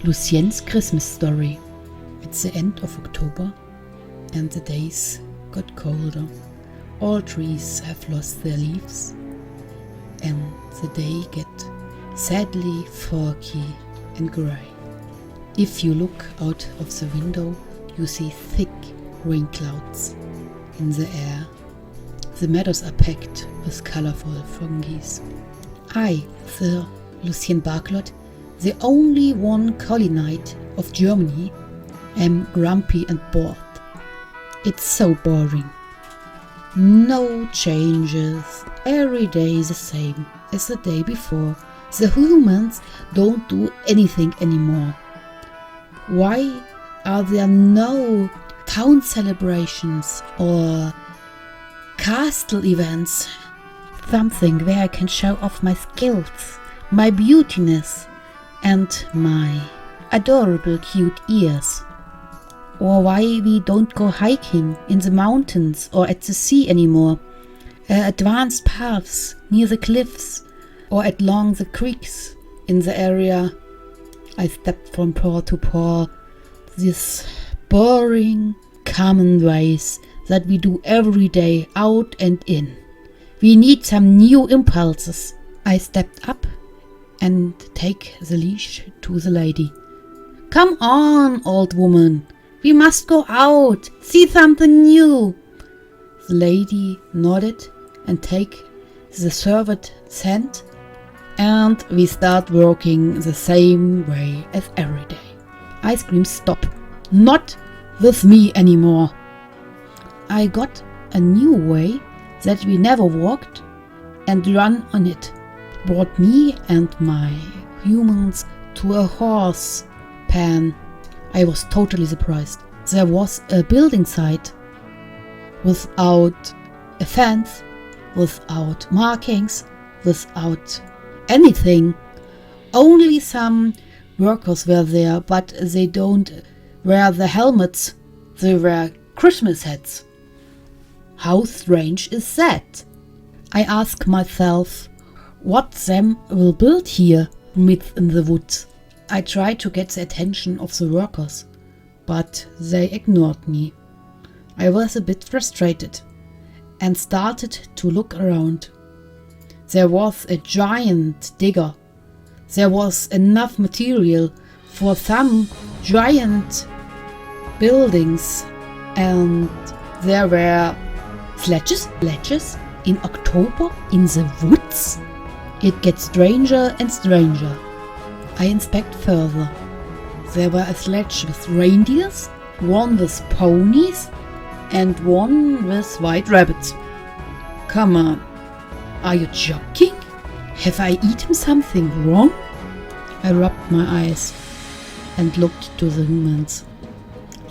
Lucien's Christmas story. It's the end of October and the days got colder. All trees have lost their leaves and the day get sadly foggy and grey. If you look out of the window, you see thick rain clouds in the air. The meadows are packed with colorful fungus. I, the Lucien Barklot, the only one Collie-IT of Germany, am grumpy and bored. It's so boring. No changes, every day the same as the day before. The humans don't do anything anymore. Why are there no town celebrations or castle events? Something where I can show off my skills, my beautiness, and my adorable cute ears. Or why we don't go hiking in the mountains or at the sea anymore. Advanced paths near the cliffs or along the creeks in the area. I stepped from paw to paw. These boring, common ways that we do every day out and in. We need some new impulses. I stepped up and take the leash to the lady. Come on, old woman. We must go out, see something new. The lady nodded and take the servant's hand, and we start working the same way as every day. I scream stop. Not with me anymore. I got a new way that we never walked and run on it. Brought me and my humans to a horse pen. I was totally surprised. There was a building site without a fence, without markings, without anything. Only some workers were there, but they don't wear the helmets. They wear Christmas hats. How strange is that? I ask myself, what them will build here in the woods? I try to get the attention of the workers, but they ignored me. I was a bit frustrated and started to look around. There was a giant digger. There was enough material for some giant buildings, and there were sledges in October in the woods. It gets stranger and stranger. I inspect further. There were a sledge with reindeers, one with ponies, and one with white rabbits. Come on, are you joking? Have I eaten something wrong? I rubbed my eyes and looked to the humans.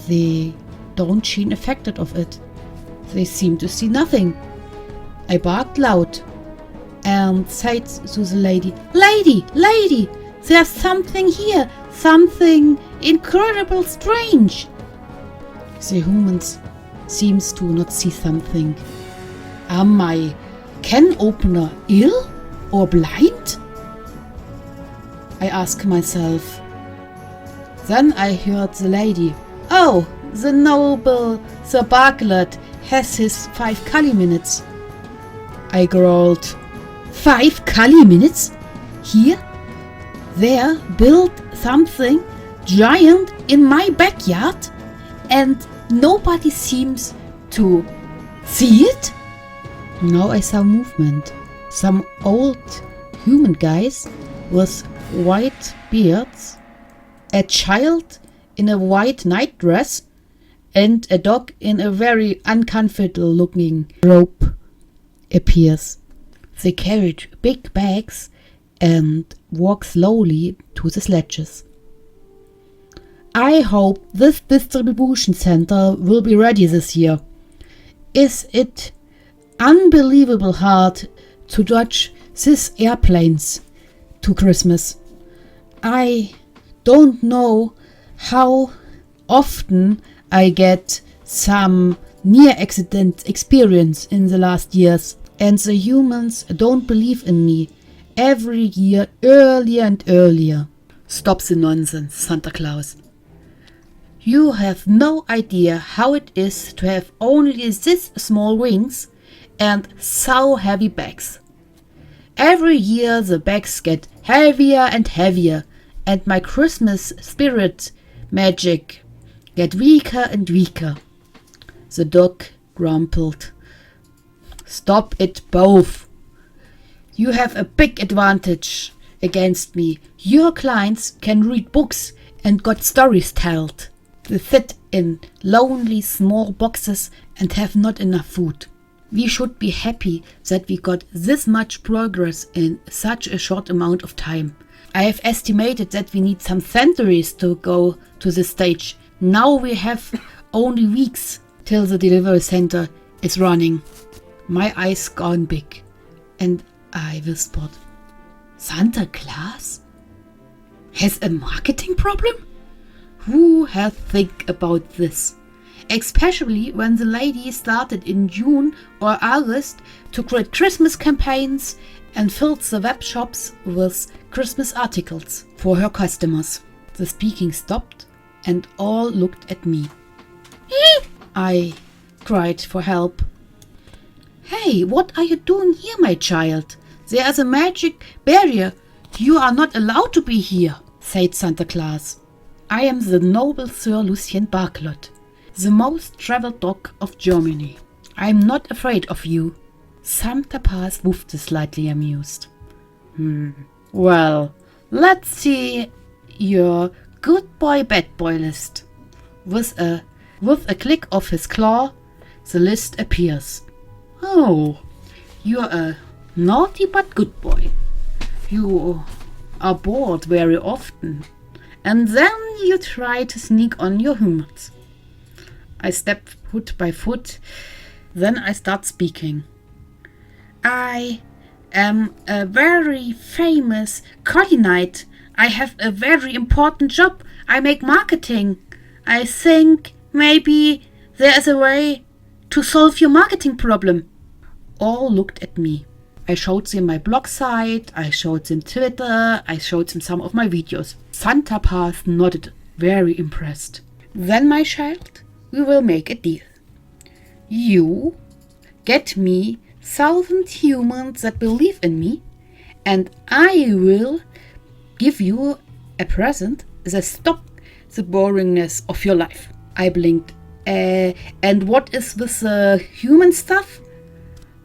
They don't seem affected of it. They seem to see nothing. I barked loud and said to the lady, Lady, there's something here, something incredible strange. The humans seems to not see something. Am my can opener ill or blind? I ask myself. Then I heard the lady. Oh, the noble Sir Barklot has his 5 Collie minutes. I growled. 5 Collie minutes? Here? There built something giant in my backyard and nobody seems to see it? Now I saw movement. Some old human guys with white beards, a child in a white nightdress, and a dog in a very uncomfortable looking robe appears. They carried big bags and walk slowly to the sledges. I hope this distribution center will be ready this year. Is it unbelievable hard to dodge these airplanes to Christmas? I don't know how often I get some near accident experience in the last years, and the humans don't believe in me every year earlier and earlier. Stop the nonsense, Santa Claus. You have no idea how it is to have only this small wings and so heavy bags. Every year the bags get heavier and heavier, and my Christmas spirit magic get weaker and weaker. The dog grumbled. Stop it both. You have a big advantage against me. Your clients can read books and got stories told. They sit in lonely small boxes and have not enough food. We should be happy that we got this much progress in such a short amount of time. I have estimated that we need some centuries to go to this stage. Now we have only weeks till the delivery center is running. My eyes gone big, and I whispered, Santa Claus has a marketing problem? Who has think about this? Especially when the lady started in June or August to create Christmas campaigns and filled the web shops with Christmas articles for her customers. The speaking stopped and all looked at me. I cried for help. Hey, what are you doing here, my child? There is a magic barrier. You are not allowed to be here, said Santa Claus. I am the noble Sir Lucien Barclot, the most traveled dog of Germany. I am not afraid of you. Santa Paws woofed slightly amused. Well, let's see your good boy, bad boy list. With a click of his claw, the list appears. Oh, you're a naughty but good boy. You are bored very often, and then you try to sneak on your humans. I step foot by foot, then I start speaking. I am a very famous Collie-IT. I have a very important job. I make marketing. I think maybe there is a way to solve your marketing problem. All looked at me. I showed them my blog site, I showed them Twitter, I showed them some of my videos. Santa Paws nodded, very impressed. Then, my child, we will make a deal. You get me 1,000 humans that believe in me, and I will give you a present that stops the boringness of your life. I blinked. And what is with the human stuff?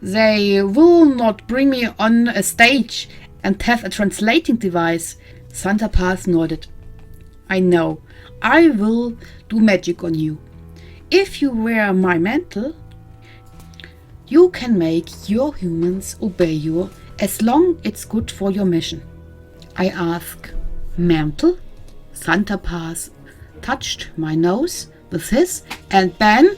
They will not bring me on a stage and have a translating device. Santa Paws nodded. I know. I will do magic on you. If you wear my mantle, you can make your humans obey you as long as it's good for your mission. I asked, mantle? Santa Paws touched my nose with his, and bam!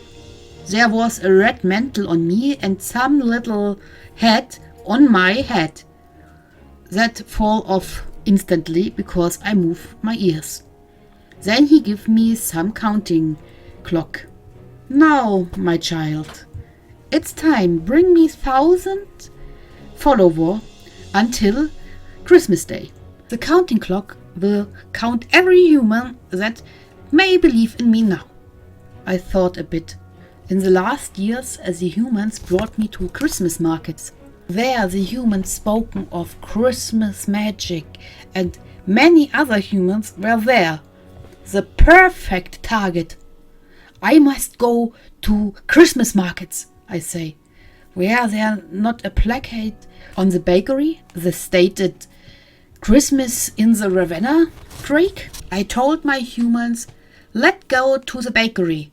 There was a red mantle on me and some little hat on my head that fall off instantly because I move my ears. Then he gave me some counting clock. Now, my child, it's time. Bring me 1,000 followers until Christmas Day. The counting clock will count every human that may believe in me now. I thought a bit. In the last years, the humans brought me to Christmas markets. There the humans spoken of Christmas magic, and many other humans were there. The perfect target. I must go to Christmas markets, I say. Were there not a placard on the bakery that stated Christmas in the Ravenna Creek? I told my humans, let's go to the bakery.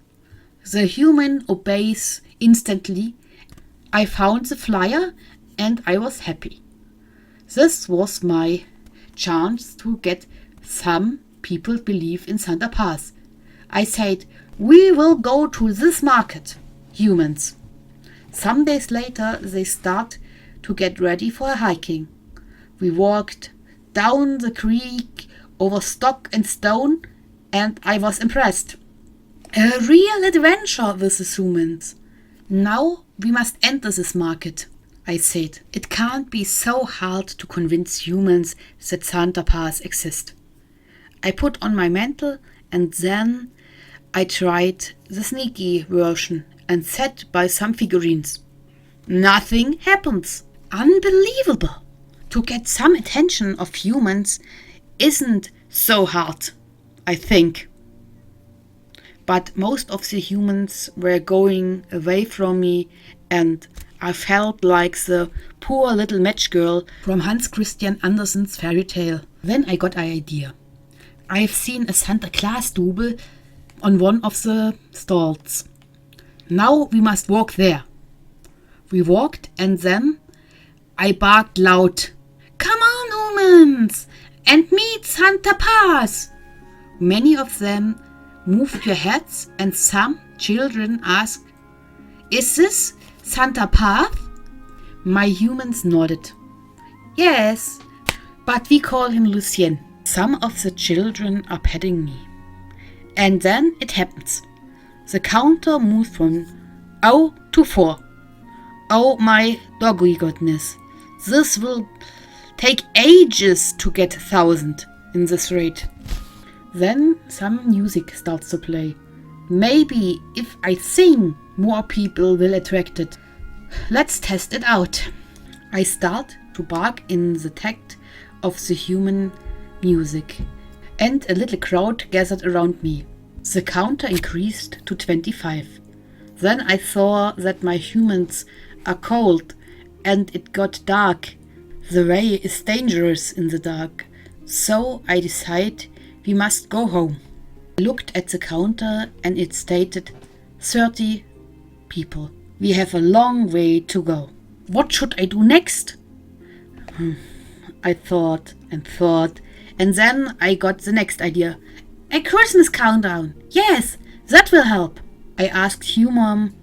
The human obeys instantly. I found the flyer and I was happy. This was my chance to get some people believe in Santa Paws. I said, we will go to this market, humans. Some days later, they start to get ready for hiking. We walked down the creek over stock and stone, and I was impressed. A real adventure with the humans. Now we must enter this market, I said. It can't be so hard to convince humans that Santa Paws exist. I put on my mantle and then I tried the sneaky version and sat by some figurines. Nothing happens. Unbelievable. To get some attention of humans isn't so hard, I think. But most of the humans were going away from me and I felt like the poor little match girl from Hans Christian Andersen's fairy tale. Then I got an idea. I've seen a Santa Claus double on one of the stalls. Now we must walk there. We walked and then I barked loud. Come on, humans, and meet Santa Paws. Many of them moved their heads and some children asked, Is this Santa Paws? My humans nodded. Yes, but we call him Lucien. Some of the children are petting me. And then it happens. The counter moved from 0 to 4. Oh my doggy goodness. This will take ages to get 1,000 in this rate. Then some music starts to play. Maybe if I sing, more people will attract it. Let's test it out. I start to bark in the tact of the human music, and a little crowd gathered around me. The counter increased to 25. Then I saw that my humans are cold and it got dark. The way is dangerous in the dark, so I decide we must go home. I looked at the counter and it stated 30 people. We have a long way to go. What should I do next? I thought, and then I got the next idea. A Christmas countdown. Yes, that will help. I asked Mom,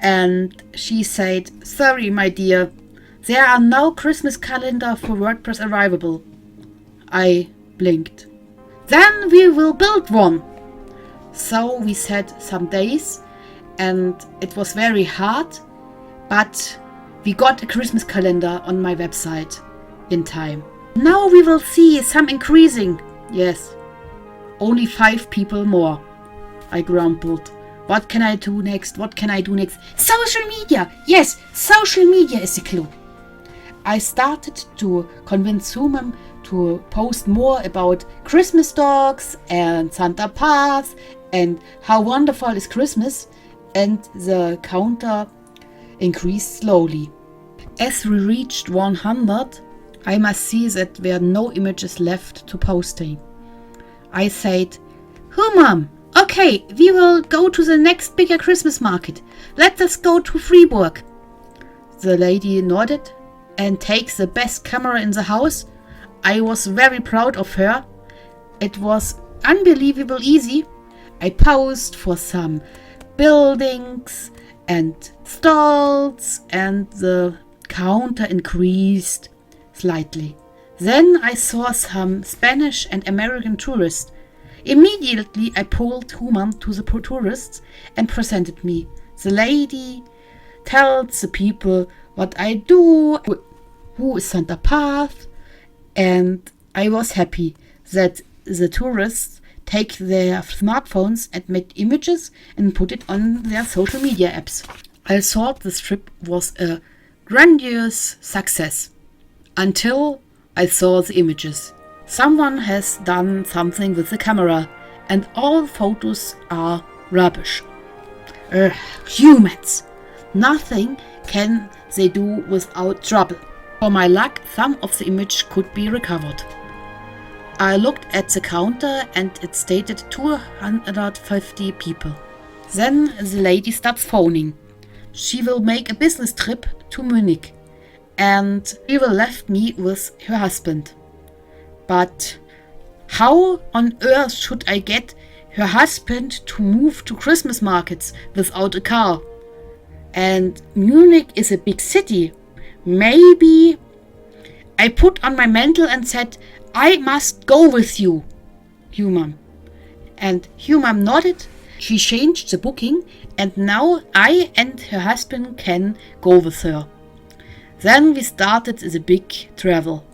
and she said, Sorry, my dear, there are no Christmas calendar for WordPress arrivable. I blinked. Then we will build one. So we set some days, and it was very hard, but we got a Christmas calendar on my website in time. Now we will see some increasing. Yes, only 5 people more. I grumbled. What can I do next? Social media! Yes, social media is the clue. I started to convince Sumam to post more about Christmas dogs and Santa Paws and how wonderful is Christmas, and the counter increased slowly. As we reached 100, I must see that there are no images left to posting. I said, Mom, okay, we will go to the next bigger Christmas market. Let us go to Freiburg. The lady nodded and takes the best camera in the house. I was very proud of her. It was unbelievable easy. I posed for some buildings and stalls and the counter increased slightly. Then I saw some Spanish and American tourists. Immediately I pulled Human to the tourists and presented me. The lady tells the people what I do, who is Santa Paws, and I was happy that the tourists take their smartphones and make images and put it on their social media apps. I thought this trip was a grandiose success until I saw the images. Someone has done something with the camera and all photos are rubbish. Humans! Nothing can they do without trouble. For my luck, some of the image could be recovered. I looked at the counter and it stated 250 people. Then the lady starts phoning. She will make a business trip to Munich and she will left me with her husband. But how on earth should I get her husband to move to Christmas markets without a car? And Munich is a big city. Maybe I put on my mantle and said, I must go with you, Human. And Human nodded. She changed the booking and now I and her husband can go with her. Then we started the big travel.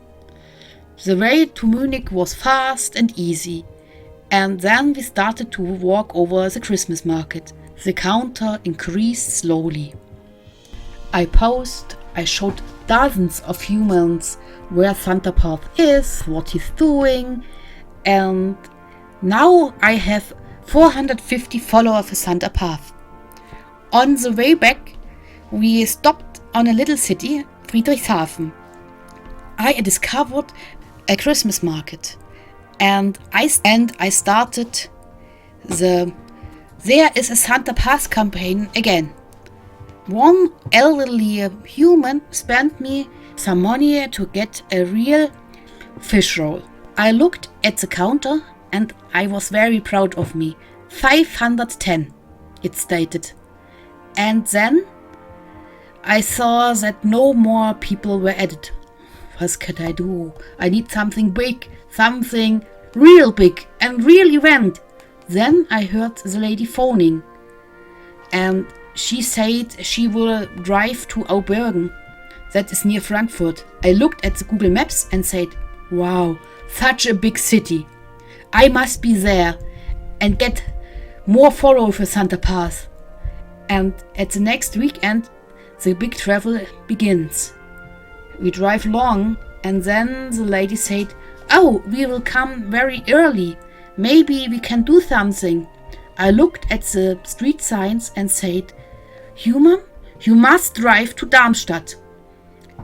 The way to Munich was fast and easy. And then we started to walk over the Christmas market. The counter increased slowly. I paused. I showed dozens of humans where Santa Paws is, what he's doing, and now I have 450 followers for Santa Paws. On the way back, we stopped on a little city, Friedrichshafen. I discovered a Christmas market, and I started There is a Santa Paws campaign again. One elderly human spent me some money to get a real fish roll. I looked at the counter and I was very proud of me. 510, it stated. And then I saw that no more people were added. What could I do? I need something big, something real big and real event. Then I heard the lady phoning, and she said she will drive to Aubergen, that is near Frankfurt. I looked at the Google Maps and said, wow, such a big city. I must be there and get more followers for Santa Paws. And at the next weekend, the big travel begins. We drive long, and then the lady said, oh, we will come very early. Maybe we can do something. I looked at the street signs and said, human, you must drive to Darmstadt.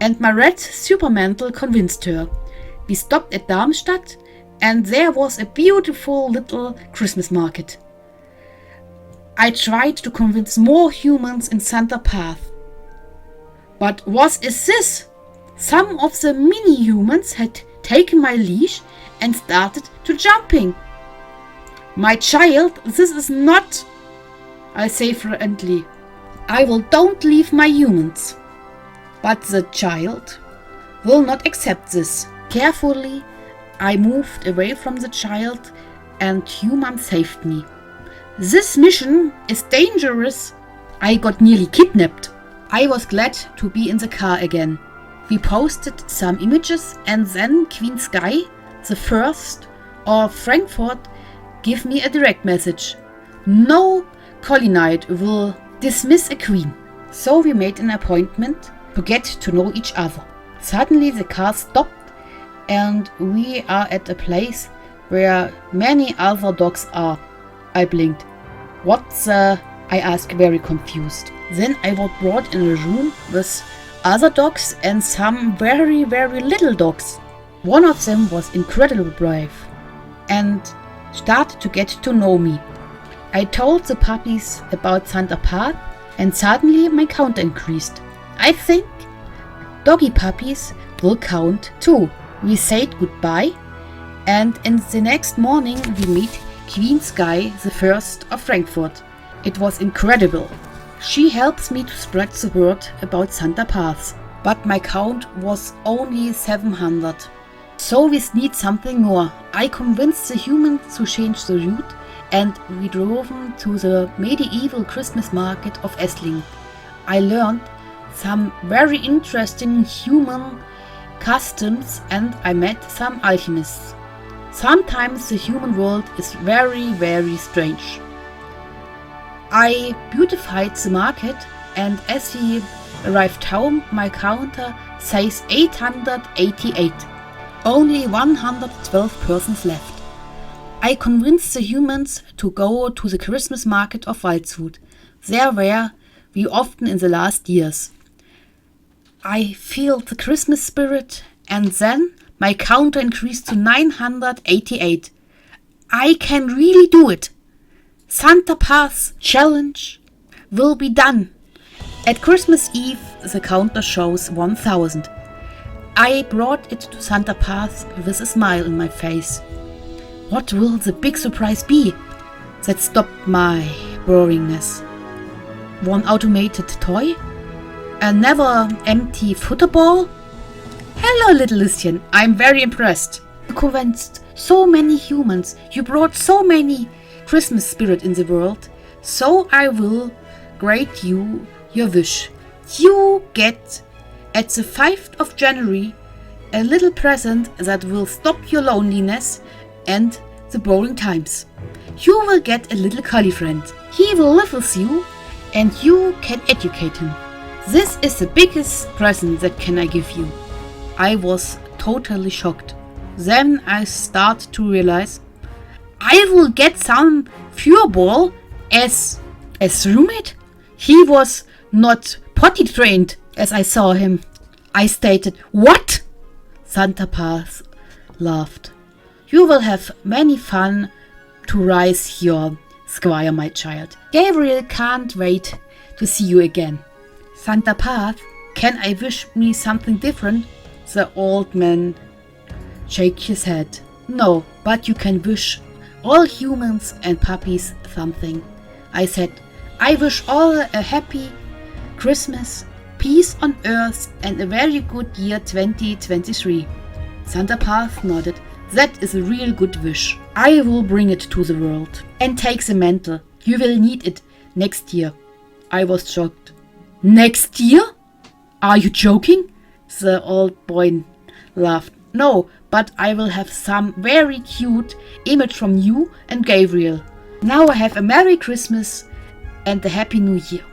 And my red supermantle convinced her. We stopped at Darmstadt, and there was a beautiful little Christmas market. I tried to convince more humans in Santa Paws. But what is this? Some of the mini-humans had taken my leash and started to jumping. My child, this is not, I say friendly. I don't leave my humans. But the child will not accept this. Carefully, I moved away from the child and human saved me. This mission is dangerous. I got nearly kidnapped. I was glad to be in the car again. We posted some images and then Queen Sky, the first of Frankfurt, give me a direct message. No Collie-IT will dismiss a queen. So we made an appointment to get to know each other. Suddenly the car stopped and we are at a place where many other dogs are. I blinked. What the? I asked, very confused. Then I was brought in a room with other dogs and some very, very little dogs. One of them was incredibly brave and started to get to know me. I told the puppies about Santa Paws and suddenly my count increased. I think doggy puppies will count too. We said goodbye and in the next morning we meet Queen Sky, the first of Frankfurt. It was incredible. She helps me to spread the word about Santa Paws. But my count was only 700. So we need something more. I convinced the humans to change the route and we drove to the medieval Christmas market of Esslingen. I learned some very interesting human customs and I met some alchemists. Sometimes the human world is very, very strange. I beautified the market and as we arrived home, my counter says 888. Only 112 persons left. I convinced the humans to go to the Christmas market of Waldshut. There were we often in the last years. I feel the Christmas spirit and then my counter increased to 988. I can really do it. Santa Paws challenge will be done. At Christmas Eve, the counter shows 1000. I brought it to Santa Paws with a smile on my face. What will the big surprise be? That stopped my boringness. One automated toy? A never empty football? Hello, little Lucien. I'm very impressed. You convinced so many humans. You brought so many Christmas spirit in the world. So I will grant you your wish. You get at the 5th of January a little present that will stop your loneliness and the boring times. You will get a little collie friend. He will live with you and you can educate him. This is the biggest present that can I give you. I was totally shocked. Then I start to realize I will get some furball as roommate. He was not potty trained as I saw him. I stated, "What?" Santa Paws laughed. "You will have many fun to raise your squire, my child. Gabriel can't wait to see you again." Santa Paws, can I wish me something different? The old man shook his head. No, but you can wish all humans and puppies something. I said, I wish all a happy Christmas, peace on earth and a very good year 2023. Santa Paws nodded. That is a real good wish. I will bring it to the world. And take the mantle. You will need it next year. I was shocked. Next year? Are you joking? The old boy laughed. No, but I will have some very cute image from you and Gabriel. Now I have a Merry Christmas and a Happy New Year.